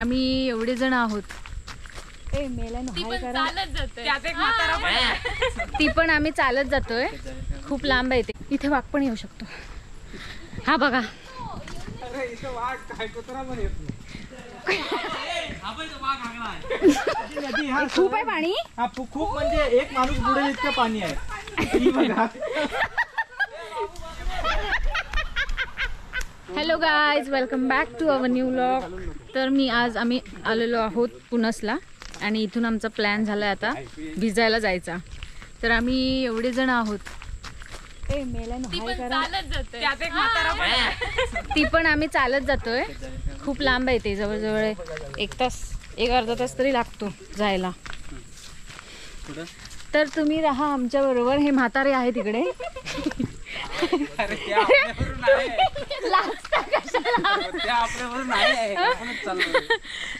आम्ही एवढे जण आहोत. ती पण आम्ही चालत जातोय. खूप लांब आहे ते. इथे वाघ पण येऊ शकतो. हा बघा. खूप आहे पाणी. खूप म्हणजे एक माणूस बुडेल इतकं पाणी आहे. Hello guys, welcome back to our new vlog. तर आम्ही आलेलो आहोत पुनसला आणि इथून आमचा प्लॅन झाला आहे आता भिजायला जायचा. तर आम्ही एवढे जण आहोत. ती पण आम्ही चालत जातोय. खूप लांब आहे ते. जवळजवळ 1 तास 1 अर्धा तास तरी लागतो जायला. तर तुम्ही राहा आमच्या बरोबर. हे म्हातारे आहे तिकडे.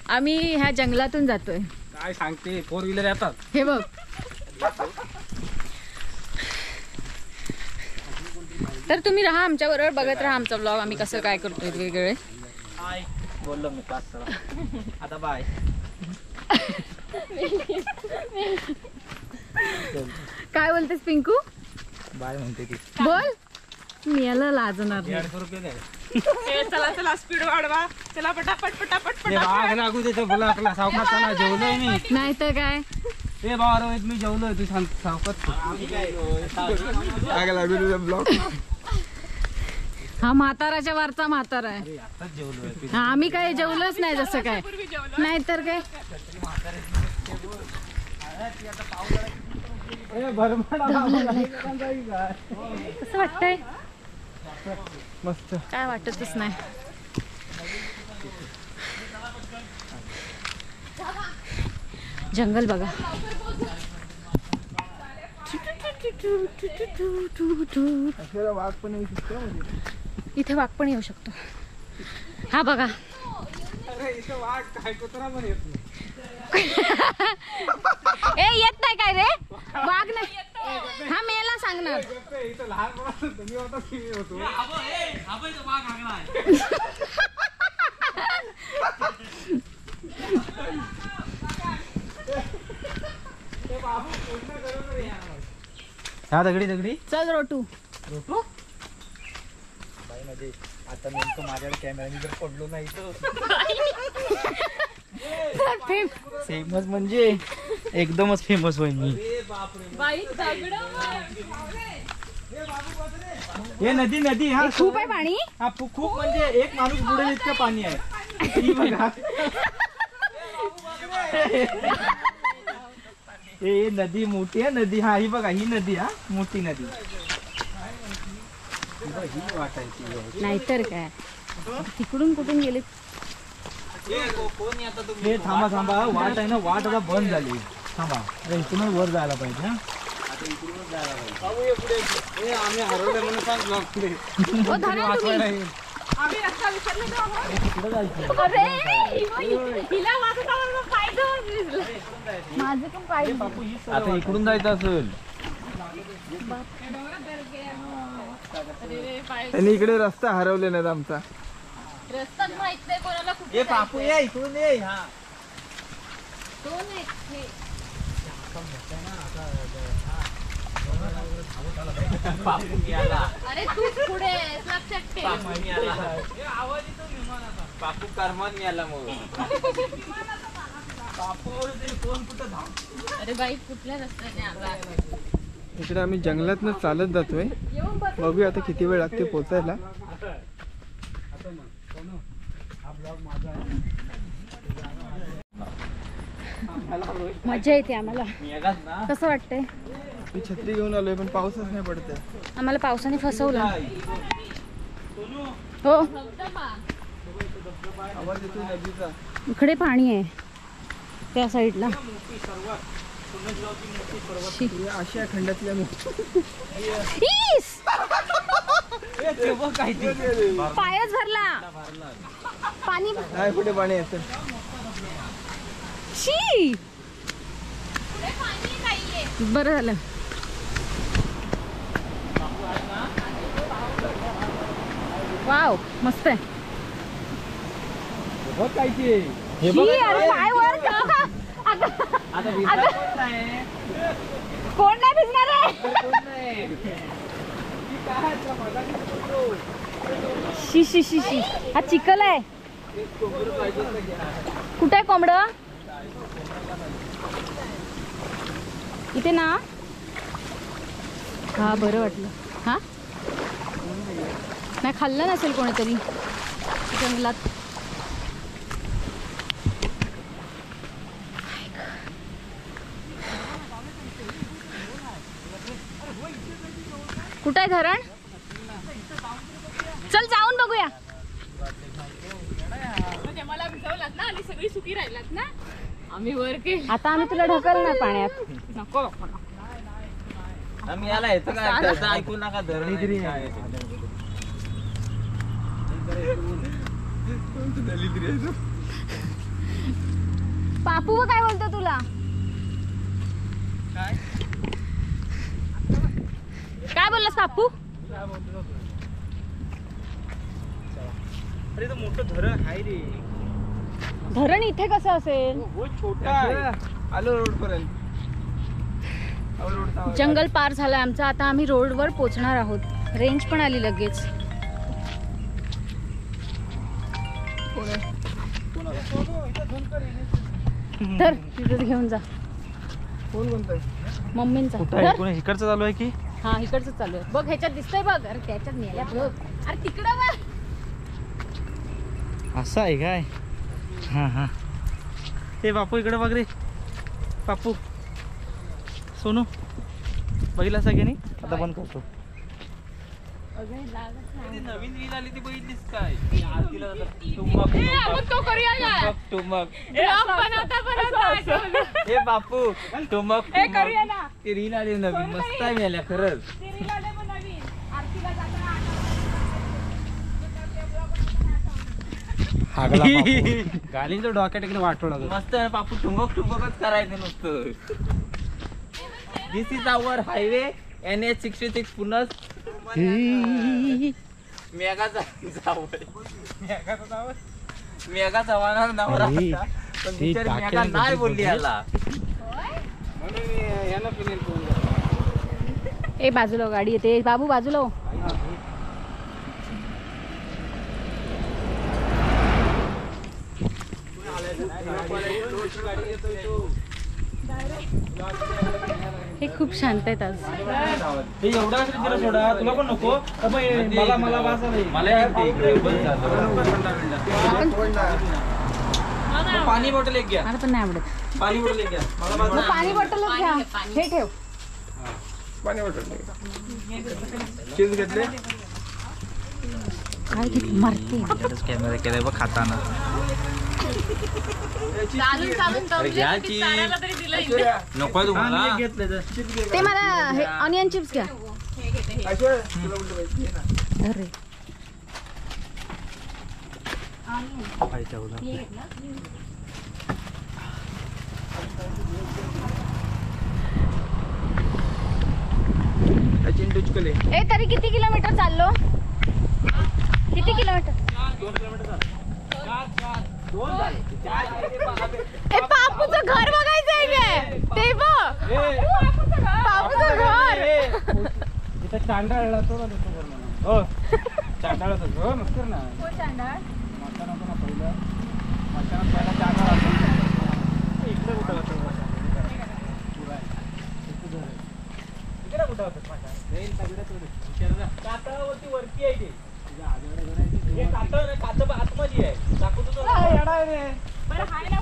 आम्ही ह्या जंगलातून जातोय. काय सांगते, 4 व्हीलर येतात. हे बघ. तर तुम्ही राहा आमच्या बरोबर, बघत राहा आमचा ब्लॉग. आम्ही कसं काय करतोय वेगवेगळे. बोललो मी पास. आता बाय. काय बोलतेस पिंकू? बाय म्हणते ती. बोल. मी याला लाजणार. 150 रुपये द्या. चला चला स्पीड वाढवा. चला पटापट पटापट पटापट लागू देतो. बोला आपला सावकाश चला. जेवलोय मी. नाही तर काय. ए बाबा रोहित, मी जेवलोय. तू सांग सावकाश. ब्लॉग. हा म्हाताराच्या वरचा म्हातारा आहे. हा, आम्ही काय जेवलोच नाही जसं काय. नाही तर काय. कसं वाटतंय? मस्त. काय वाटतच नाही. जंगल बघा. वाघ पण येऊ शकतो. इथे वाघ पण येऊ शकतो. हा बघा. इथं वाघ काय, कुत्रा पण येत नाही. ए येत नाही काय रे? वाघ नाही. हा मेला सांगणार. इथं लहान तुम्ही होता की मी होतो. हा दगडी दगडी. चल रोटू. रोटू बाई मध्ये. आता नेमकं माझ्याकडे कॅमेरा मी जर पडलो नाही तर फेमस म्हणजे एकदमच फेमस होईल मी. हे नदी नदी. हा खूप आहे पाणी. हा खूप म्हणजे एक माणूस बुडेल इतकं पाणी आहे. ही बघा. हे नदी मोठी आहे. नदी. हा ही बघा, ही नदी. हा मोठी नदी. ही वाटायची. नाहीतर काय. तिकडून कुठून गेले? हे थांबा थांबा. वाट आहे ना, वाट आता बंद झाली. थांबा. इथूनच वर जायला पाहिजे. हा इकडूनच जायला पाहिजे. आम्ही हरवले म्हणून सांग ब्लॉग पुढे. आम्ही रस्ता विसरलो. माझं पण पाय. आता इकडून जायचं असेल. आणि इकडे रस्ता हरवले नाहीत आमचा. रस्ता माहित नाही कोणाला. ए बापू ये इकडून ये. हा अरे तूच पुढे लक्षात ठेव. बापू करमान मिळाला मग. अरे बाई कुठल्या रस्त्याने आला? इकडे आम्ही जंगलातनं चालत जातोय. बघूया आता किती वेळ लागते पोचायला. मजा येते आम्हाला. कसं वाटतंय? मी छत्री घेऊन आलोय पण पाऊसच नाही पडते. आम्हाला पावसाने फसवलं. हो आवाज येतोय नदीचा. इकडे पाणी आहे त्या साईडला. आशिया खंडातल्या पायच भरला. पाणी कुठे पाणी येतं. शी बरं झालं. वाव मस्त आहे. बघ काय ते. हे बघ शी, अरे पाय वर ठेव. आता भिजणार कोण नाही. कोण नाही भिजणार आहे? कोण नाही. ती काय तुला मजाक करतो. शी शी शी शी, हा चिखल आहे. एक कोंबडं पाहिजे तर घ्या. कुठे आहे कोंबडं? इथे ना. हा बरं वाटलं. हा नाही खाल्लं नसेल कोणीतरी जंगलात. कुठं आहे धरण? चल जाऊन बघूया. म्हणजे मला भिजवलात ना आणि सगळी सुकी राहिलात ना. आम्ही वर केलं. आता आम्ही तुला ढकल नाही पाण्यात. नको आम्ही याला येतं काय त्याचं ऐकू नका धरण आहे काय. पापू काय बोलतो तुला? काय बोललास पापू? अरे तो मोठं धरण आहे रे. धरण इथे कसं असेल? हो छोटा आहे. आलो रोड पर्यंत. जंगल पार झालाय आमचा. आता आम्ही रोडवर पोहोचणार आहोत. रेंज पण आली लगेच. तर तिथेच घेऊन जा. कोण म्हणतोय? मम्मींचा कुठं धर. आहे? कोण इकडचं चालू आहे की? हा इकडचं चालू आहे बघ. ह्याच्यात दिसतंय बघ. अरे त्याच्यात नेल्या बघ. अरे तिकडं बघ. असं आहे काय? हां हां. हे बापू इकडे बघ रे. बापू सोनू बघितला सगळ्यांनी. आता बंद करतो. नवीन रील आली ती बघितलीस काय? तो करूया ना. ब्लॉग बनवता हे बापू टुमक हे करूया ना. ती रील आली नवीन मस्त आहे मेल्या खरंच. ते रील आले पण नवीन. आरतीला जाताना गालीचं डोक्यात इकडे वाटवला मस्त आहे बापू. टुमकच करायचं नुसतं. This is our highway NH66 पुनस. मेघा चव्हाणाला नवरा होता, पण बिचारी मेघा नाही बोलली याला. ए बाजूला गाडी येते. बाबू बाजूला हो. हे खूप शांत आहेत आज. हे एवढा तिला सोडा. तुला पण नको. मला मला पाणी बॉटल एक घ्या. मला पण नाही आवडत. पाणी बॉटल एक घ्या. मग पाणी बॉटलच घ्या. हे ठेव. पाणी बॉटल चीज घेतले. काय घेत मारते. कॅमेरा केलाय बघ खाताना. नको तुम्हाला ते मला हे ऑनियन चिप्स घ्या. अरे ए तरी किती किलोमीटर चाललो? किती किलोमीटर? ए पापूचं घर बघायचं आहे काय? ते बघ पापूचं घर. इथं चांडाळला तो ना तुझं घर म्हणून. हो चांडाळा तो हो नसतं ना. कोण चांडाळ? मटण होतं ना पहिलं. मटणात पहिला चांडाळ असतो. इकडे कुठं होतं? इकडे कुठं होतं मटण? कातळावरती वरती आहे ते. हे कातळ आतमध्ये आहे. दाखवतो तो.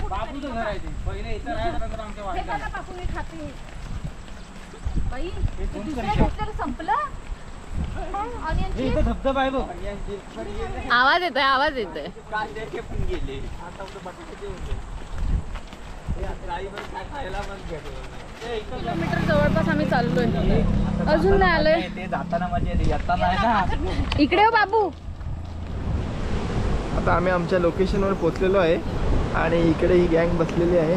बापूचं घर आहे ते. पहिले इथं राहायचं आमच्या हे वाड्यात. बघा पापू मी खाते. बाई ते दुसऱ्या घेतलं संपलं. Onion chips. इथं धबधबा आहे बघ. आवाज येतोय. आवाज येतोय. कांद्याचे पण गेले. आता बटाट्याचे होते. हे आता आईवर काय खायला पण भेटलं. किलोमीटर जवळपास आम्ही चाललोय. अजून नाही आलोय. ते जाताना मजा येते, येताना आहे ना. इकडे हो बाबू. आता आम्ही आमच्या लोकेशनवर पोहोचलेलो आहे आणि इकडे ही गँग बसलेली आहे.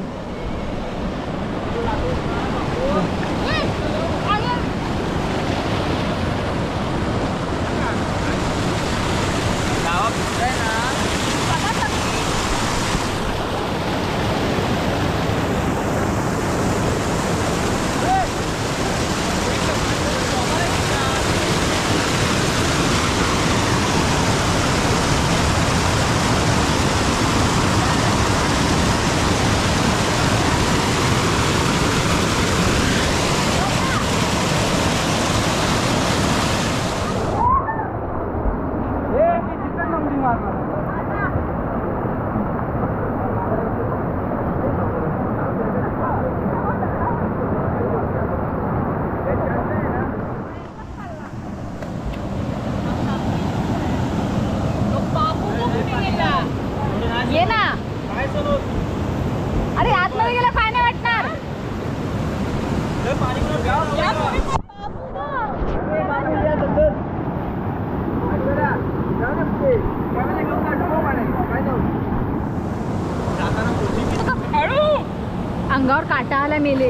अंगावर काटा आला मेले.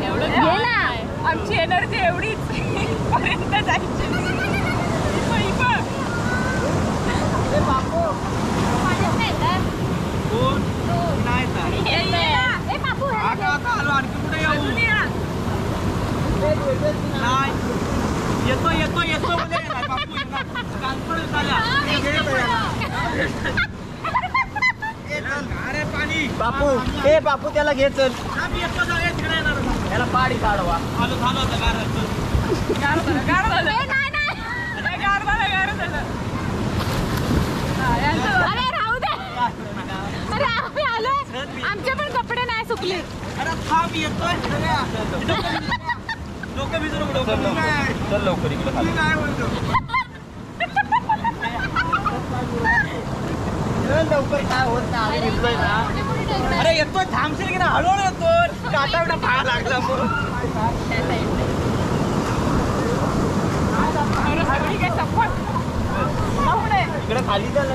एवढं ये ना. आमची एनर्जी एवढीच पर्यंत जायची. येतो येतो येतो बापू हे बापू त्याला घे चल त्याला पाडी काढवा आलो झालं होतं अरे राहू दे. अरे आम्ही आलो. आमचे पण कपडे नाही सुकले. अरे थांब येतोय डोकं भिजू नको चल लवकर इकडे काय बोलतो लवकर काय होत नाही आम्ही भिजलोय ना. अरे येतोय थांबशील की ना हळूहळू येतोय काटा बिटा पाहा लागला इकडे खाली झालं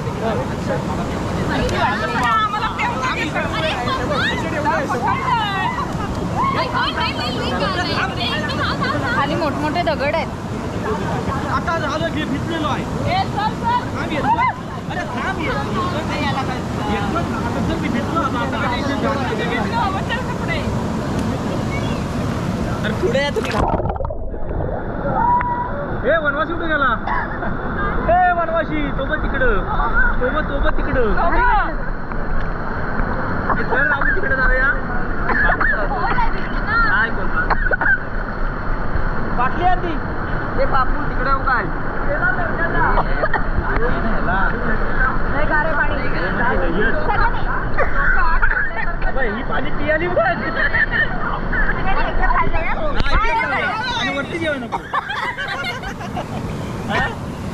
खाली मोठमोठे दगड आहेत. आता झालं घे भिजलेलो आहे थांब येतोय अरे थांब येतोय याला काय येतोय आता जर मी भिजलो आता काय अरे पुढे या तुम्ही हे वनवासी कुठे गेला हे वनवासी सोबत तिकडं सोबत तिकडं चल आपण तिकडे जाऊया काय करतो बाटली आधी हे बापू तिकडे काय ही पाणी पियाली आणि वरती जेवण नको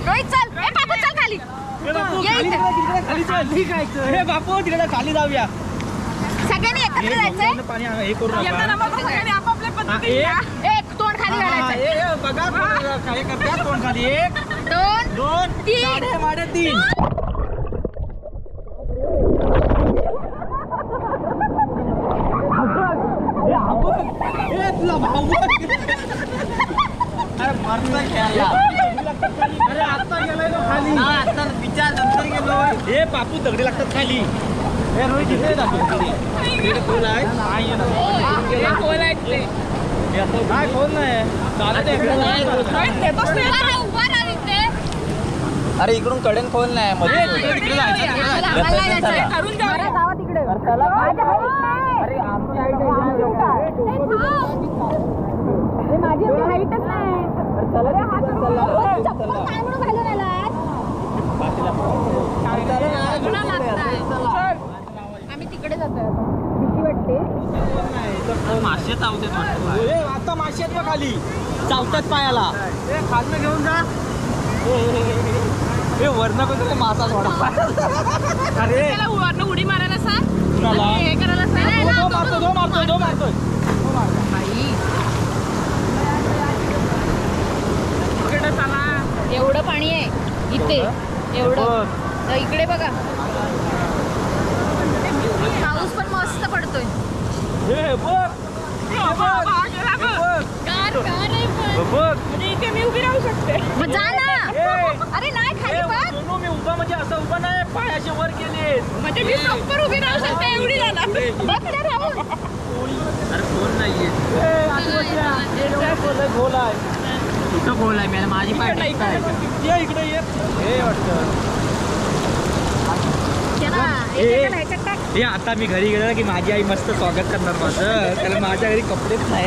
रोहित चल. ए बापू चल खाली. खाली चल ठीक आहे हे बापू तिकडे खाली जाऊया सगळ्यांनी एकत्र जायचंय. पाणी हे करू आपापल्या पद्धतीने एक तोंड खाली घालायचं. बघा काय करतात तोंड खाली 1 2 2 3 3 तुला भाऊ अरे मरता खेळला अरे आता गेलाय तो खाली आता विचार नंतर गेलो हे बापू दगडी लागतात खाली हे रोहित इकडे जातो खोल आहे नाही खोल आहेत ते. काय खोल नाही चालत उभा राहा इथे. अरे इकडून कडेन खोल नाही मध्ये तिकडे जायचं करून जाऊ. जावा तिकडे. अरे आमची माझी हाईटच नाही. आम्ही तिकडे जातोय. भीती वाटते. मासे चावतात आता मासे आहेत खाली चावतात पायाला खालनं घेऊन जा हे वरण पण मासा सोडा अरे त्याला वरनं उडी मारायला सांग. कुणाला? आणि हे करायला सांग. मारतोय इकडे चला. एवढं पाणी आहे इथे. एवढं तर इकडे बघा. पाऊस पण मस्त पडतोय. हे बघ गार आहे पण. बघ म्हणजे इथे मी उभी राहू शकते. मग जा ना. अरे नाही खाली बघ. सोनू मी उभा म्हणजे असं उभा नाही पाय असे वर केले म्हणजे मी प्रॉपर उभी राहू शकते एवढी जाणार. बघ ना राहुल. अरे फोन नाहीये खोल आहे इथं खोल आहे मला माझी पाय ये इकडे ये हे वाटतं हे आता मी घरी गेलो की माझी आई मस्त स्वागत करणार माझं त्याला माझ्या घरी कपडेच नाही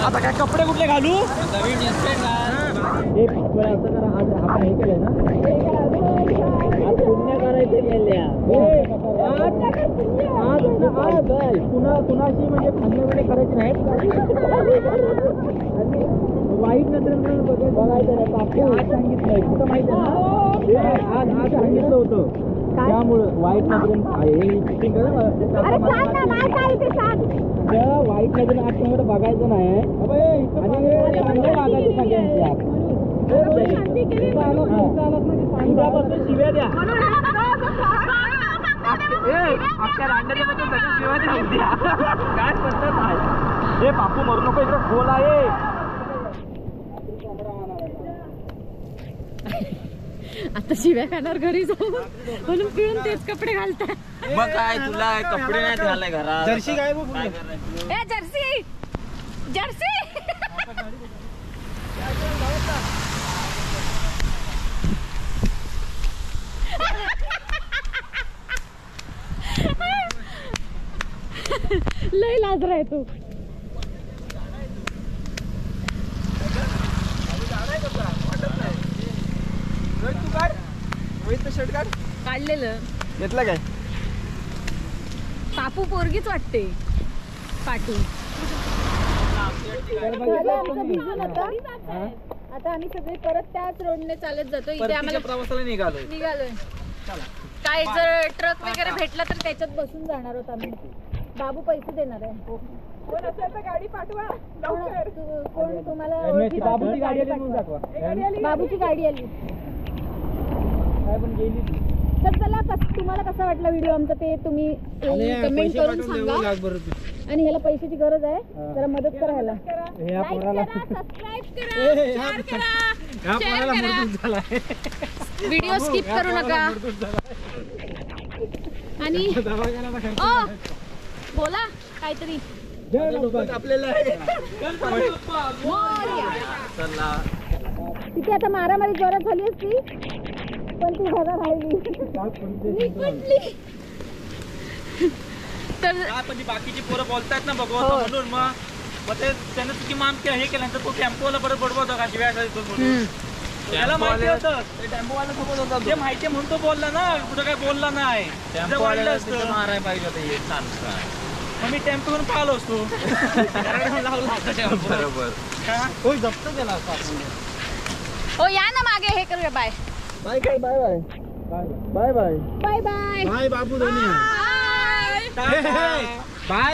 आता काय कपडे कुठले घालू आपण हे केलंय ना पुण्य करायचे कुणाशी म्हणजे भांडणे करायची नाहीत वाईट नजरेनं बघायचं नाही बापू आज सांगितलंय कुठं माहिती आहे ना आज सांगितलं होतं त्यामुळं वाईट नजरेनं वाईट नजरेनं आज समोर बघायचं नाही आणि चांगलं वागायचं सगळ्यांची उद्यापासून शिव्या द्या अख्ख्या दांड्याच्या मध्ये सगळं शिवाय द्या काय पद्धत आहे. हे बापू मरू नको इकडे खोल आहे. आता शिव्या खाणार घरी जाऊन म्हणून पिळून तेच कपडे घालतात. मग काय तुला कपडे नाही घालाय घरात. जर्सी काय ए जर्सी जर्सी लय लाजरा आहे तू. शर्ट काढ. काढलेलं घेतला काय? पापू पोरगीच वाटते. पाटू आता आम्ही सगळे परत त्याच रोडने चालत जातो. इथे आम्हाला प्रवासाला निघालोय. काय जर ट्रक वगैरे भेटला तर त्याच्यात बसून जाणार आहोत आम्ही. बाबू पैसे देणार आहे. कोण असेल तर गाडी पाठवा लवकर. कोण तुम्हाला बाबूची गाडी आली म्हणून दाखवा. बाबूची गाडी आली. तर चला तुम्हाला कसा वाटला व्हिडिओ आमचा ते तुम्ही कमेंट करून सांगा. आणि ह्याला पैशाची गरज आहे जरा मदत करा ह्याला. व्हिडिओ स्किप करू नका. आणि बोला काहीतरी. तिथे आता मारामारी जोरात झाली असती पण ती घरात राहिली. तर बाकीची पोरं बोलतायत ना भगवंत म्हणून मग ते त्यानं तुझी मान हे केल्यानंतर तो टेम्पोला परत बडबवतो का शिवाय त्याला माहिती होतं. टेम्पोवाला सोबत होता ते माहिती म्हणून तो बोलला ना. कुठं काय बोलला नाही. मारायला पाहिजे होतं. मग मी टेम्पोवरून पाहिलो असतो. बरोबर जप्त केला असतो. हो या ना मागे. हे करूया. Bye bye bye bye bye bye bye bye bye Babu Dhoni. Bye.